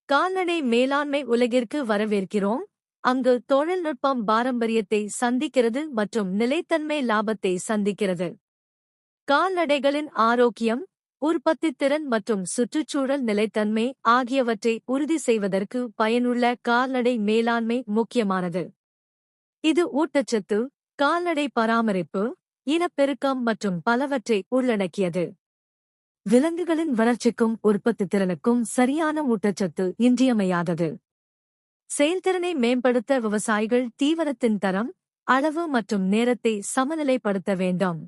கால்நடை மேலாண்மை உலகிற்கு வரவேற்கிறோம். அங்கு தொழில்நுட்பம் பாரம்பரியத்தை சந்திக்கிறது மற்றும் நிலைத்தன்மை லாபத்தை சந்திக்கிறது. கால்நடைகளின் ஆரோக்கியம், உற்பத்தித்திறன் மற்றும் சுற்றுச்சூழல் நிலைத்தன்மை ஆகியவற்றை உறுதி செய்வதற்கு பயனுள்ள கால்நடை மேலாண்மை முக்கியமானது. இது ஊட்டச்சத்து, கால்நடை பராமரிப்பு, இனப்பெருக்கம் மற்றும் பலவற்றை உள்ளடக்கியது. விலங்குகளின் வளர்ச்சிக்கும் உற்பத்தித்திறனுக்கும் சரியான ஊட்டச்சத்து இன்றியமையாதது. செயல்திறனை மேம்படுத்த விவசாயிகள் தீவனத்தின் தரம், அளவு மற்றும் நேரத்தை சமநிலைப்படுத்த வேண்டும்.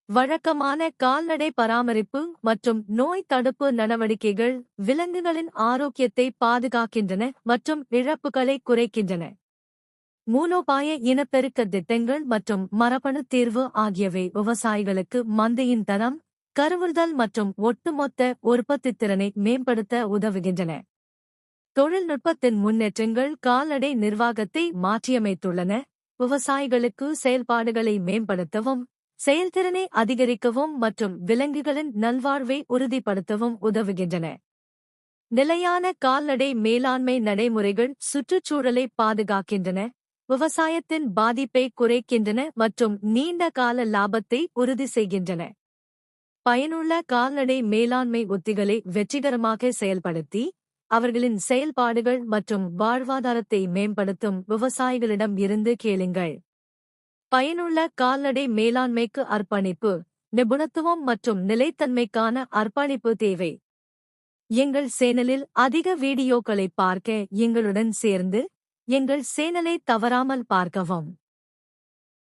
வழக்கமான கால்நடை பராமரிப்பு மற்றும் நோய் தடுப்பு நடவடிக்கைகள் விலங்குகளின் ஆரோக்கியத்தை பாதுகாக்கின்றன மற்றும் இழப்புகளை குறைக்கின்றன. மூலோபாய இனப்பெருக்க திட்டங்கள் மற்றும் மரபணு தீர்வு ஆகியவை விவசாயிகளுக்கு மந்தையின் தரம், கருவுறுதல் மற்றும் ஒட்டுமொத்த உற்பத்தித்திறனை மேம்படுத்த உதவுகின்றன. தொழில்நுட்பத்தின் முன்னேற்றங்கள் கால்நடை நிர்வாகத்தை மாற்றியமைத்துள்ளன. விவசாயிகளுக்கு செயல்பாடுகளை மேம்படுத்தவும், செயல்திறனை அதிகரிக்கவும் மற்றும் விலங்குகளின் நல்வாழ்வை உறுதிப்படுத்தவும் உதவுகின்றன. நிலையான கால்நடை மேலாண்மை நடைமுறைகள் சுற்றுச்சூழலை பாதுகாக்கின்றன, விவசாயத்தின் பாதிப்பை குறைக்கின்றன மற்றும் நீண்ட கால லாபத்தை உறுதி செய்கின்றன. பயனுள்ள கால்நடை மேலாண்மை உத்திகளை வெற்றிகரமாக செயல்படுத்தி, அவர்களின் செயல்பாடுகள் மற்றும் வாழ்வாதாரத்தை மேம்படுத்தும் விவசாயிகளிடம் இருந்து கேளுங்கள். பயனுள்ள கால்நடை மேலாண்மைக்கு அர்ப்பணிப்பு, நிபுணத்துவம் மற்றும் நிலைத்தன்மைக்கான அர்ப்பணிப்பு தேவை. எங்கள் சேனலில் அதிக வீடியோக்களை பார்க்க எங்களுடன் சேர்ந்து எங்கள் சேனலை தவறாமல் பார்க்கவும்.